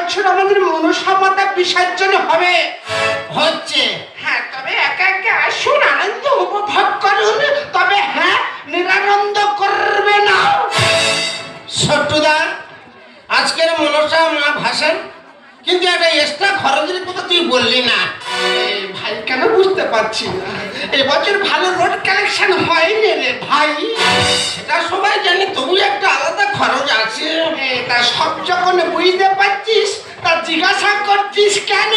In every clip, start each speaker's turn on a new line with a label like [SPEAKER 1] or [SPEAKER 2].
[SPEAKER 1] এবছর আমাদের মনসামাতা বিসর্জন হবে।
[SPEAKER 2] হচ্ছে।
[SPEAKER 1] হ্যাঁ, তবে একা একা আসুন, আনন্দ উপভোগ করুন, তবে হ্যাঁ নিরানন্দ করবে না।
[SPEAKER 2] ছোট্টুদা, আজকের মনসা মা ভাসান, কিন্তু একটা এক্সট্রা খরচের কথা তুই বললি না।
[SPEAKER 1] ভাই কেন বুঝতে পারছি না, এবছর ভালো রোড কালেকশন হয়নি রে ভাই।
[SPEAKER 2] সেটা সবাই জানি, তবু একটা আলাদা খরচ আছে।
[SPEAKER 1] তা সব যখন বুঝতে পারছিস, তা জিজ্ঞাসা করছিস কেন?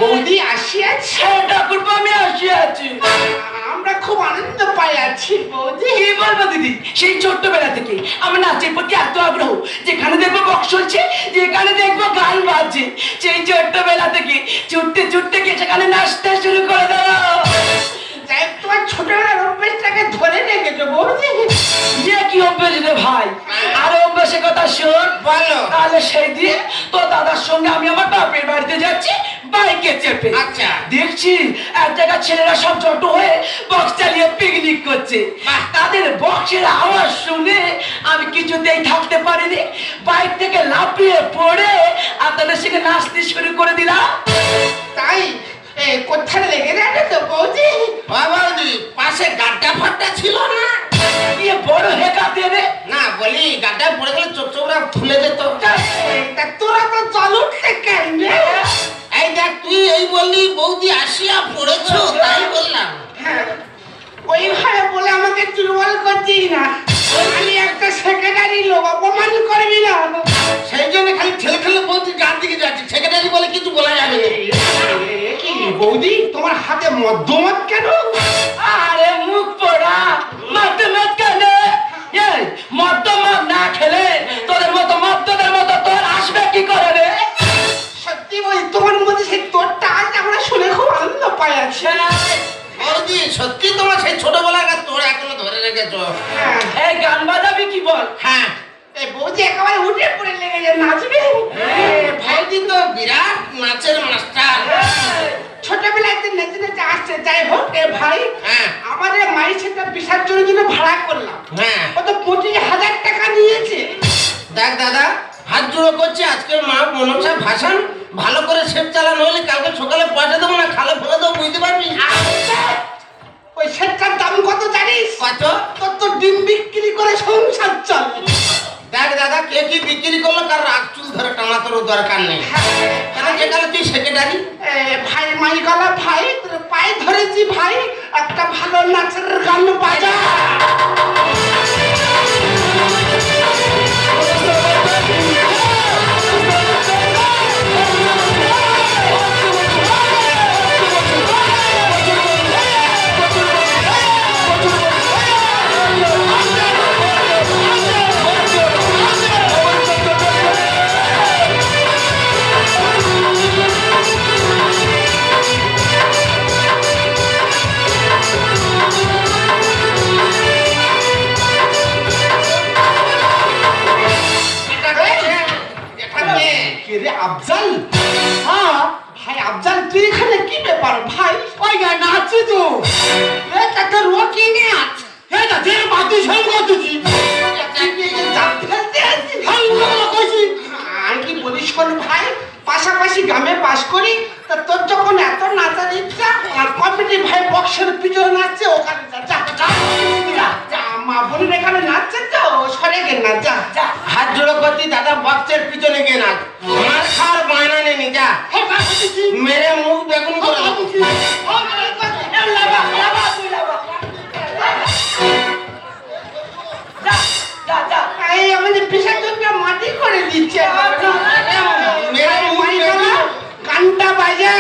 [SPEAKER 1] বৌদি আসিয়াছে?
[SPEAKER 3] ঠাকুরপো, আমি আসিয়াছি।
[SPEAKER 1] আমরা খুব আনন্দ পাই আছি বৌদি।
[SPEAKER 3] কি বলবো দিদি, সেই ছোট্টবেলা থেকে আমার নাচের প্রতি এত আগ্রহ, যেখানে দেখবো বক্স চলছে, যেখানে দেখবো গান বাজছে, সেই ছোট্টবেলা থেকে ছুটতে ছুটতে গিয়ে সেখানে নাচতে শুরু করে দাও।
[SPEAKER 1] যাই, তোমার ছোটবেলার অভ্যেসটাকে ধরে রেখেছো বৌদি।
[SPEAKER 3] যে কি অভ্যেস রে ভাই, আর অভ্যেসের কথা শোন।
[SPEAKER 2] বলো।
[SPEAKER 3] তাহলে সেই দিয়ে তো দাদার সঙ্গে আমি আমার বাপের বাড়িতে যাচ্ছি বাইকে চেপে।
[SPEAKER 2] আচ্ছা।
[SPEAKER 3] দেখছি এক জায়গায় ছেলেরা সব জড়ো হয়ে বক্স চালিয়ে পিকনিক করছে। তাদের বক্সের আওয়াজ শুনে আমি কিছুতেই থাকতে পারিনি, বাইক থেকে লাফিয়ে পড়ে আর তাদের সঙ্গে নাচতে শুরু করে দিলাম।
[SPEAKER 1] তাই কোথায় লেগে যাবে তো বৌদি?
[SPEAKER 2] বাবাজি, পাশে গাড্ডা ফাড্ডা ছিল না?
[SPEAKER 3] গিয়ে বড় হেকা দিয়ে রে।
[SPEAKER 2] না, বলি গাড্ডায় পড়ে গেলে চোখ চোখরা ফুলে যেত।
[SPEAKER 1] তা তোরা তো জল উঠতে কেন রে?
[SPEAKER 2] এই দেখ, তুই এই বললি বৌদি আসিয়া পড়েছো, তাই বললাম।
[SPEAKER 1] হ্যাঁ, ওইভাবে বলে আমাকে দুর্বল করছিস না। আমি একটা সেক্রেটারি লোক, অপমান করবি না।
[SPEAKER 2] সেই জন্য খালি ঠেলে ঠেলে বৌদি গান দিকে যাচ্ছি। সেক্রেটারি বলে কিছু বলা যাবে না।
[SPEAKER 1] কি বৌদি, তোমার হাতে মধ্যমত কেন?
[SPEAKER 3] আরে মুখ পোড়া, মধ্যমত কেন? এই মধ্যমত না খেলে তোদের মতো মধ্যদের মতো তোর আসবে কি করে রে?
[SPEAKER 1] সত্যি বলি, তোমার মধ্যে সেই তোরটা আজ আমরা শুনে খুব আনন্দ পাই আছি।
[SPEAKER 2] বৌদি, সত্যি তোমার সেই ছোটবেলার গান তোর এখনো ধরে রেখেছো।
[SPEAKER 1] হ্যাঁ,
[SPEAKER 3] এই গান বাজাবি কি বল?
[SPEAKER 2] হ্যাঁ,
[SPEAKER 1] এই বৌদি একেবারে উঠে পড়ে লেগে যায়, নাচবে।
[SPEAKER 2] বৌদি তো বিরাট নাচের মাস্টার।
[SPEAKER 1] ছোটবেলায় তো নেচে নেচে আসছে। যাই হোক ভাই,
[SPEAKER 2] হ্যাঁ।
[SPEAKER 1] আমাদের মাই সেটা বিসর্জনের জন্য ভাড়া করলাম।
[SPEAKER 2] হ্যাঁ।
[SPEAKER 1] ও তো 25,000 টাকা নিয়েছে।
[SPEAKER 2] দেখ দাদা, হাত জোড়ো করছে, আজকে মা মনসা ভাসান, ভালো করে সেট চালানো হলে কালকে সকালে পয়সা দেবো না, খালে ফেলে দেবো, বুঝতে পারবি?
[SPEAKER 1] ওই সেটটার দাম কত জানিস?
[SPEAKER 2] কত?
[SPEAKER 1] তোর তো ডিম বিক্রি করে সংসার চলে।
[SPEAKER 2] দেখ দাদা, কে কি বিক্রি করলো, কার রাগ চুল ধরে টানা তোর দরকার নেই। তাহলে যেখানে তুই সেক্রেটারি।
[SPEAKER 1] ভাই মাই গলা ভাই, তোর পায়ে ধরেছি ভাই, একটা ভালো নাচের গান বাজা। আফজাল, হ্যাঁ ভাই আফজাল, তুই এখানে কি ব্যাপার ভাই? ওই গা নাচছি তো। এটা তো রকি নাচ। এটা যে বাতি সব করতেছি। আর কি বলিস শোন ভাই, পাশাপাশি গ্রামে বাস করি, তা তোর যখন এত নাচার ইচ্ছা, আর কমিটি ভাই বক্সের পিছনে নাচছে, ওখানে যা যা যা যা, মা বোনের এখানে নাচছে তো, সরে গে না, যা যা।
[SPEAKER 2] হাত জোড়ো করতি দাদা, বক্সের পিছনে গিয়ে নাচ। মার খাওয়ার বায়না নেই, যা। মেরে মুখ বেগুন করে দেবো।
[SPEAKER 1] এই আমাদের বিসর্জনটা মাটি করে দিচ্ছে।
[SPEAKER 2] মেরে মুখ বেগুন।
[SPEAKER 1] গানটা বাজা।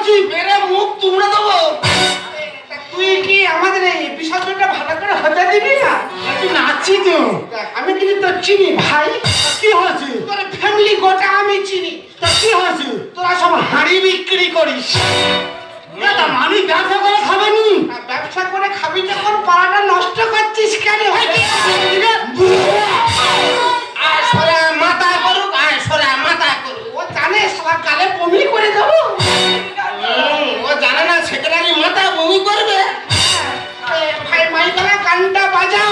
[SPEAKER 1] বলছি?
[SPEAKER 2] মেরে মুখ তুমড়ে দেবো।
[SPEAKER 1] তা তুই কি আমাদের এই বিষয়টা ভালো করে হতে দিবি না?
[SPEAKER 3] তুই নাচছি তো।
[SPEAKER 1] দেখ, আমি কিন্তু তোর চিনি ভাই।
[SPEAKER 3] কি হয়েছে?
[SPEAKER 1] তোর ফ্যামিলি গোটা আমি চিনি।
[SPEAKER 3] তা কি হয়েছে?
[SPEAKER 1] তোরা সব হাঁড়ি বিক্রি করিস।
[SPEAKER 3] দাদা মানুষ ব্যবসা করে খাবেনি।
[SPEAKER 1] আর ব্যবসা করে খাবি যখন পাড়াটা নষ্ট করছিস কেন?
[SPEAKER 2] আয় সরে মাথায় করুক, আয় সরে মাথায় করুক।
[SPEAKER 1] ও জানে শালা গালে বমি করে দেবো।
[SPEAKER 2] ও জানে না সেক্রেটারি মাথায় বমি করবে।
[SPEAKER 1] ভাই মাইকলা গানটা বাজা।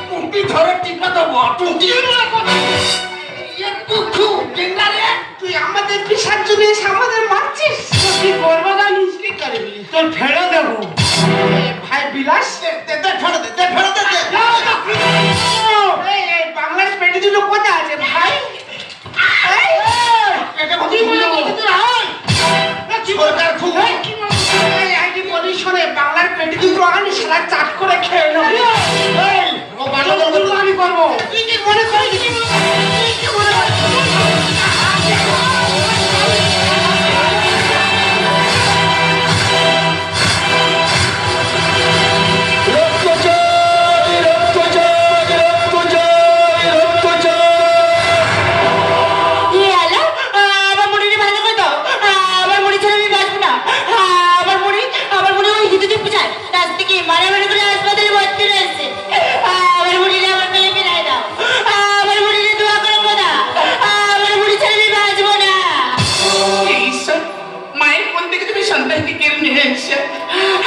[SPEAKER 2] টুটি ধরে টিপে দেবো, টুটি। একটু খুব টেঙ্গারে।
[SPEAKER 1] তুই আমাদের পিসার জন্য এসে আমাদের মারছিস।
[SPEAKER 3] কি করবো জানিস?
[SPEAKER 1] কি করবি?
[SPEAKER 3] তোর ফেরত দেবো।
[SPEAKER 1] ভাই বিলাস,
[SPEAKER 2] দে ফেরত দে, ফেরত দে।
[SPEAKER 1] এই বাংলার পেটে দুটো কোথা আছে ভাই? এই,
[SPEAKER 2] পেটে ভর্তি করে দেবো। সরকার খুব।
[SPEAKER 1] এই আইডি বলি শোনে, বাংলার পেটে দুটো আনি সারা চাট করে খেয়ে নেবো। এই,
[SPEAKER 2] ও বাংলা বলবো।
[SPEAKER 1] আমি করবো। তুই কি মনে করিস? তুই কি মনে করিস?
[SPEAKER 4] আমার মুড়িটা ভালো করে দাও। আমার মুড়ি ছাড়া আমি বাঁচবো না। আমার মুড়ি ওই হিন্দু পূজায় রাত থেকে মারামারি করে হাসপাতালে ভর্তি রয়েছে। আমার মুড়িটা আমার কালে ফিরাই দাও। আমার মুড়িটা দোয়া করো খোদা। আমার মুড়ি ছাড়া আমি বাঁচবো না।
[SPEAKER 3] ঈশ্বর, মায়ের কোন থেকে তুমি সন্তানকে কেড়ে নিয়ে এসেছো?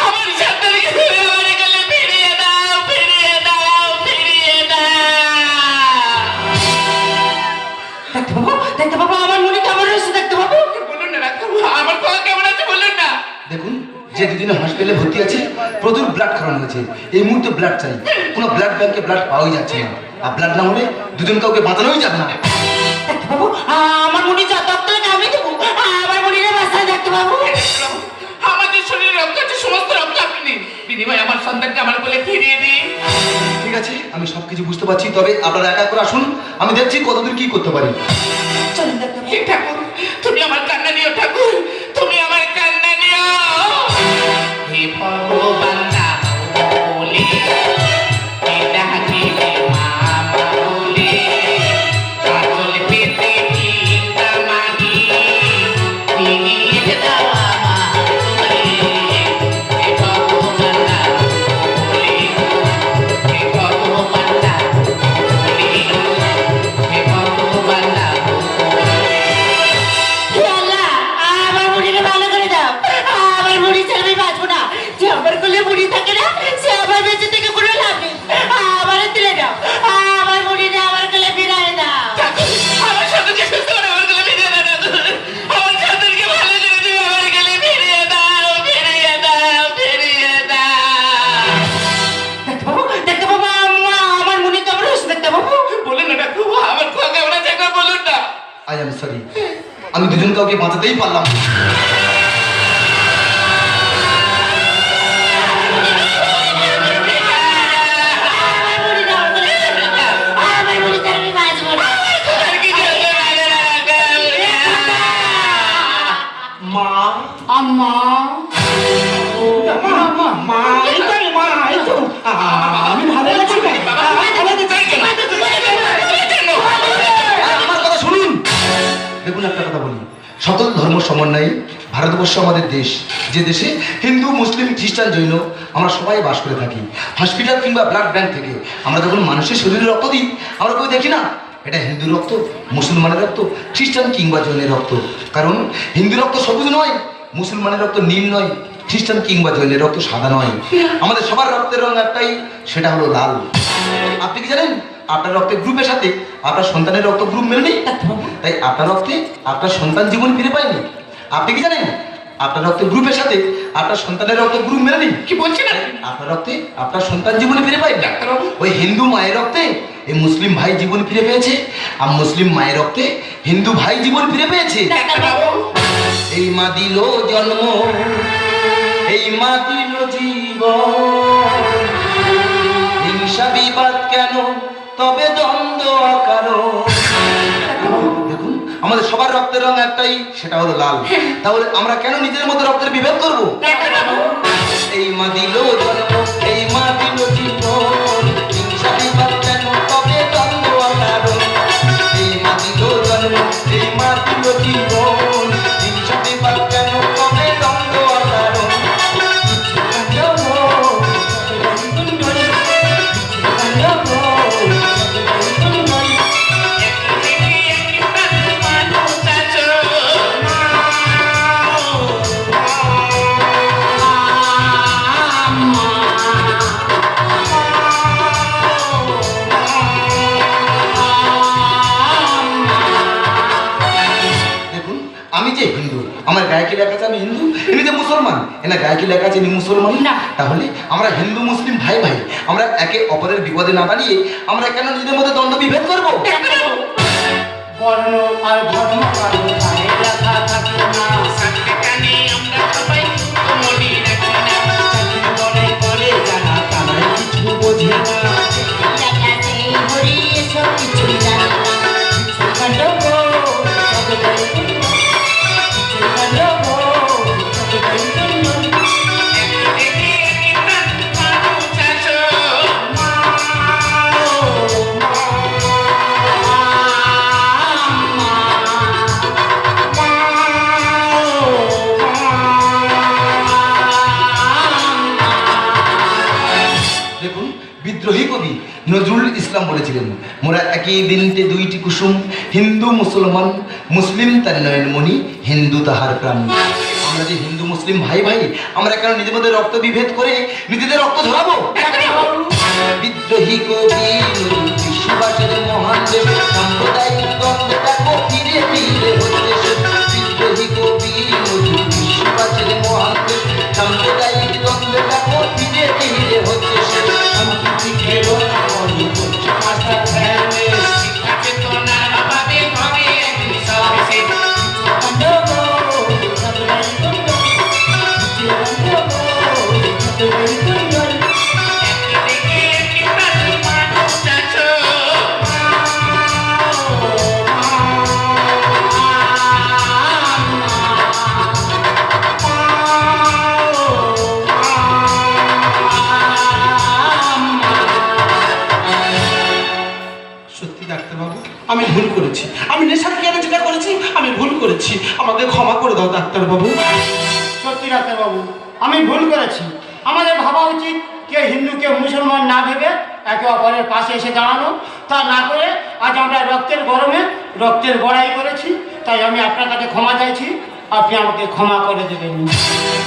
[SPEAKER 3] আমার সন্তানকে তুমি আমার কালে ফিরিয়ে দাও, ফিরিয়ে দাও, ফিরিয়ে দাও।
[SPEAKER 4] দেখতে বাবু আমার মুড়ি কেমন রয়েছে দেখতে বাবু।
[SPEAKER 3] বলুন না ডাক্তার, আমার কোয়া কেমন আছে বলুন না।
[SPEAKER 5] দেখুন, যে দুদিনে হসপিটালে ভর্তি আছে প্রচুর ব্লাড খাওয়ানো হয়েছে। এই মুহূর্তে ব্লাড চাই। কোনো ব্লাড ব্যাংকে ব্লাড পাওয়াই যাচ্ছে না। আর ব্লাড না হলে দুজন কাউকে বাঁচানোই যাবে না।
[SPEAKER 4] দেখতে বাবু আমার মুড়ি যত রক্ত আমি দেবো। আমার মুড়িটা বাঁচায় দেখতে বাবু।
[SPEAKER 3] আমাদের শরীরে রক্ত আছে, সমস্ত রক্ত আপনি নিন। বিনিময়ে আমার সন্তানকে আমার কোলে ফিরিয়ে দিন।
[SPEAKER 5] ঠিক আছে, আমি সবকিছু বুঝতে পারছি, তবে আপনারা একা করে আসুন, আমি দেখছি কতদূর কি করতে পারি।
[SPEAKER 4] চলুন দেখতে বাবু।
[SPEAKER 3] হে ঠাকুর, তুমি আমার কান্না নিও ঠাকুর, তুমি আমার কান্না নিও। হে ভগবান দাও বলে, হে ডাকিলে মা বলে, কাজল পেতে ভিক্ষা মাগি, ফিরিয়ে দাও আমারে। হে ভগবান দাও বলে, হে ভগবান দাও বলে, হে ভগবান দাও বলে।
[SPEAKER 4] হে আল্লাহ, আমার মুড়িটা ভালো করে দাও। আমার মুড়ি ছাড়া আমি বাঁচবো না। যে আমার কোলে মুড়ি থাকে না, সে আমার বেঁচে থেকে কোনো লাভ নেই। আমার তুলে দাও। আমার মুড়িটা আমার কোলে ফিরাই দাও।
[SPEAKER 3] আমার সন্তানকে সুস্থ করে আমার গলে ফিরিয়ে দাও ঠাকুর। আমার সন্তানকে ভালো করে দিও, আমার গলে ফিরিয়ে দাও, ফিরিয়ে দাও, ফিরিয়ে দাও।
[SPEAKER 4] দেখতে বাবু আমার মুড়ি কেমন হয়েছে দেখতে বাবু।
[SPEAKER 3] বলুন না ঠাকুর, আমার খোয়া কেমন আছে একবার বলুন না।
[SPEAKER 5] আই এম সরি, আমি দুজন কাউকে বাঁচাতেই পারলাম না।
[SPEAKER 4] আমার মুড়ি দাও, আমার মুড়ি ছাড়া আমি বাঁচবো না।
[SPEAKER 3] আর কিছু হতে পারে না ঠাকুর।
[SPEAKER 5] মা,
[SPEAKER 1] আম্মা, মা, এই তো রে মা, এই তো। আমি ভালো আছি রে।
[SPEAKER 5] আমার কথা শুনুন। দেখুন, একটা কথা বলি, সকল ধর্ম সমন্বয়ে ভারতবর্ষ আমাদের দেশ। যে দেশে হিন্দু, মুসলিম, খ্রিস্টান, জৈন আমরা সবাই বাস করে থাকি। হসপিটাল কিংবা ব্লাড ব্যাংক থেকে আমরা যখন মানুষের শরীরে রক্ত দিই, আমরা কেউ দেখি না এটা হিন্দু রক্ত, মুসলমানের রক্ত, খ্রিস্টান কিংবা জৈনের রক্ত। কারণ হিন্দু রক্ত সবুজ নয়, মুসলমানের রক্ত নীল নয়, খ্রিস্টান কিংবা জৈনের রক্ত সাদা নয়, আমাদের সবার রক্তের রং একটাই, সেটা হলো লাল। আপনি কি জানেন আপনার রক্তের গ্রুপের সাথে আপনার সন্তানের রক্ত গ্রুপ মেলেনি, তাই আপনার রক্তে আপনার সন্তান জীবন ফিরে পায়নি। আপনি কি জানেন আপনার রক্তের গ্রুপের সাথে আপনার সন্তানের রক্ত গ্রুপ মেলেনি,
[SPEAKER 1] কি বলছেন আপনি?
[SPEAKER 5] আপনার রক্তে আপনার সন্তান জীবনে ফিরে পায়নি।
[SPEAKER 1] ডাক্তারবাবু,
[SPEAKER 5] ওই হিন্দু মায়ের রক্তে এই মুসলিম ভাই জীবন ফিরে পেয়েছে, আর মুসলিম মায়ের রক্তে হিন্দু ভাই জীবন ফিরে পেয়েছে।
[SPEAKER 1] ডাক্তারবাবু,
[SPEAKER 5] এই মা দিল জন্ম, এই মা দিল জীবন, হিংসা বিবাদ কেন, তবে দ্বন্দ্ব অকারণ। দেখুন আমাদের সবার রক্তের রং একটাই, সেটা হলো লাল। তাহলে আমরা কেন নিজের মধ্যে রক্তের বিভেদ করবো?
[SPEAKER 1] ডাক্তারবাবু,
[SPEAKER 5] এই মা দিল জন্ম, এই মা দিল জীবন, হিংসা বিবাদ কেন, তবে দ্বন্দ্ব অকারণ। এই মা দিল জন্ম, এই মা দিল জীবন, হিংসা বিবাদ কেন, তবে দ্বন্দ্ব অকারণ। দেখুন আমি যে হিন্দু, আমার গায়ে কি লেখা আছে আমি হিন্দু, ইনি যে মুসলমান, এনা গায়ে কি লেখা আছে ইনি মুসলমান না। তাহলে আমরা হিন্দু মুসলিম ভাই ভাই, আমরা একে অপরের বিপদে না দাঁড়িয়ে আমরা কেন নিজেদের মধ্যে দ্বন্দ্ব বিভেদ করবো?
[SPEAKER 3] বর্ণ আর ধর্ম কারো গায়ে লেখা থাকে না,
[SPEAKER 1] সাতটানে আমরা সবাই মনে রাখি না।
[SPEAKER 3] চাকরি বলে করে জানা তারাই কিছু বোঝে না।
[SPEAKER 4] দেখাতে হরি এসব কিছুই জানে না।
[SPEAKER 3] কাণ্ড গো, তবে গায়ে তুলল। কাণ্ড গো, তবে গায়ে তুলল।
[SPEAKER 5] দেখুন বিদ্রোহী কবি নজরুল ইসলাম বলেছিলেন, মোরা একই দিনতে দুইটি কুসুম, হিন্দু মুসলমান, মুসলিম তার নয়নমণি, হিন্দু তাহার প্রাণ। আমরা যে হিন্দু মুসলিম ভাই ভাই, আমরা কেন নিজেদের মধ্যে রক্ত বিভেদ করে নিজেদের রক্ত ঝরাবো? বিদ্রোহী কবি নজরুল বিশ্ববাসের মহান দেশ, সাম্প্রদায়িক দ্বন্দ্বটাকে ফিরে ফিরে হচ্ছে শেষ। বিদ্রোহী কবি নজরুল বিশ্ববাসের মহান দেশ, সাম্প্রদায়িক দ্বন্দ্বটাকে ফিরে ফিরে হচ্ছে শেষ।
[SPEAKER 3] শান্তিকেরও মনে করছে মাস্টার ধ্যানে।
[SPEAKER 1] শিক্ষা চেতনার অভাবে ভাবে একদিন সব এসে
[SPEAKER 3] কাণ্ড গো, তবে গায়ে তুলল। কাণ্ড গো, তবে গায়ে তুলল।
[SPEAKER 1] সত্যি ডাক্তারবাবু, আমি ভুল করেছি। আমি নেশার কেন যেটা করেছি আমি ভুল করেছি, আমাকে ক্ষমা করে দাও ডাক্তারবাবু।
[SPEAKER 6] সত্যি ডাক্তারবাবু, আমি ভুল করেছি। আমাদের ভাবা উচিত কে হিন্দু কে মুসলমান না ভেবে একে অপরের পাশে এসে দাঁড়ানো, তা না করে আজ আমরা রক্তের গরমে রক্তের বড়াই করেছি। তাই আমি আপনার কাছে ক্ষমা চাইছি, আপনি আমাকে ক্ষমা করে দেবেন।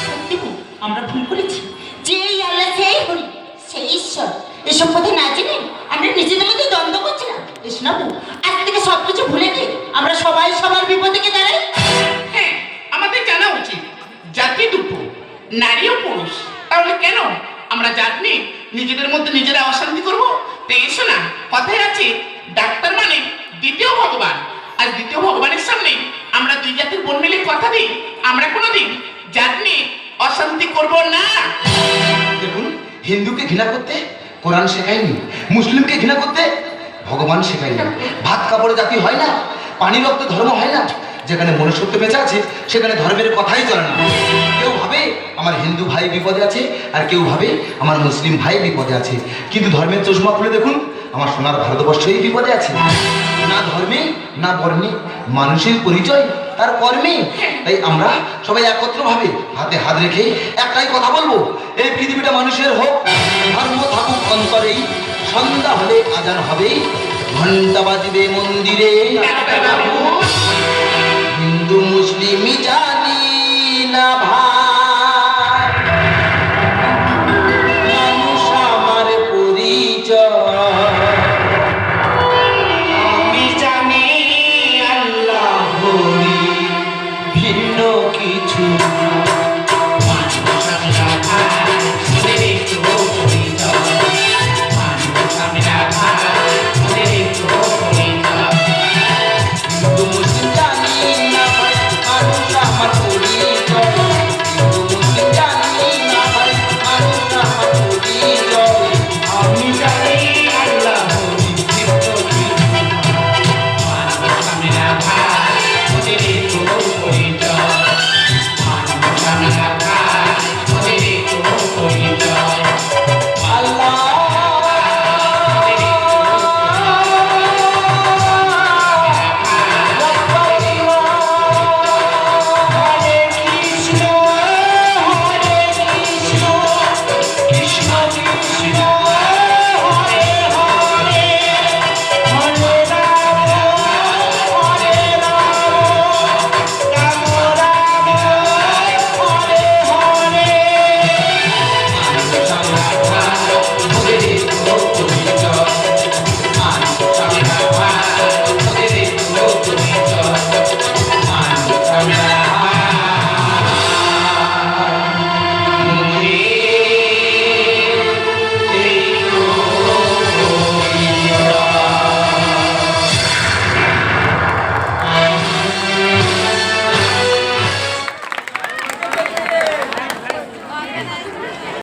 [SPEAKER 4] সত্যি গো, আমরা ভুল করেছি। যেই আল্লাহ সেই হরি সেই ঈশ্বর, এসব কথা না জেনে আমরা নিজেদের মধ্যে দ্বন্দ্ব করছিলাম। এসো না বউ, আজ থেকে সব কিছু ভুলে গিয়ে আমরা সবাই সবার বিপদে গিয়ে দাঁড়াই।
[SPEAKER 1] হ্যাঁ, আমাদের জানা উচিত জাতি দুটো, নারী ও পুরুষ। তাহলে কেন আমরা জাত নিয়ে নিজেদের মধ্যে নিজেরা অশান্তি করবো? তো এসো না, কথায় আছে ডাক্তার মানে দ্বিতীয় ভগবান। আর দ্বিতীয় ভগবানের সামনে আমরা দুই জাতির বোন মিলে কথা দিই, আমরা কোনোদিন জাত নিয়ে অশান্তি করবো না।
[SPEAKER 5] দেখুন হিন্দুকে ঘৃণা করতে কোরআন শেখায়নি, মুসলিমকে ঘৃণা করতে ভগবান শেখায়নি। ভাত কাপড়ে জাতি হয় না, পানি রক্ত ধর্ম হয় না। যেখানে মনুষ্যত্ব বেঁচে আছে সেখানে ধর্মের কথাই চলে না। কেউ ভাবে আমার হিন্দু ভাই বিপদে আছে, আর কেউ ভাবে আমার মুসলিম ভাই বিপদে আছে। কিন্তু ধর্মের চশমা খুলে দেখুন, আমার সোনার ভারতবর্ষই বিপদে আছে। না ধর্মে না বর্ণে, মানুষের পরিচয় তার কর্মে। তাই আমরা সবাই একত্রভাবে হাতে হাত রেখে একটাই কথা বলবো, এই পৃথিবীটা মানুষের হোক, ধর্ম থাকুক অন্তরেই, সন্ধ্যা হলে আজান হবে, ঘন্টা বাজবে মন্দিরে।
[SPEAKER 1] ডাক্তারবাবু,
[SPEAKER 5] হিন্দু মুসলিম জানি না ভাই।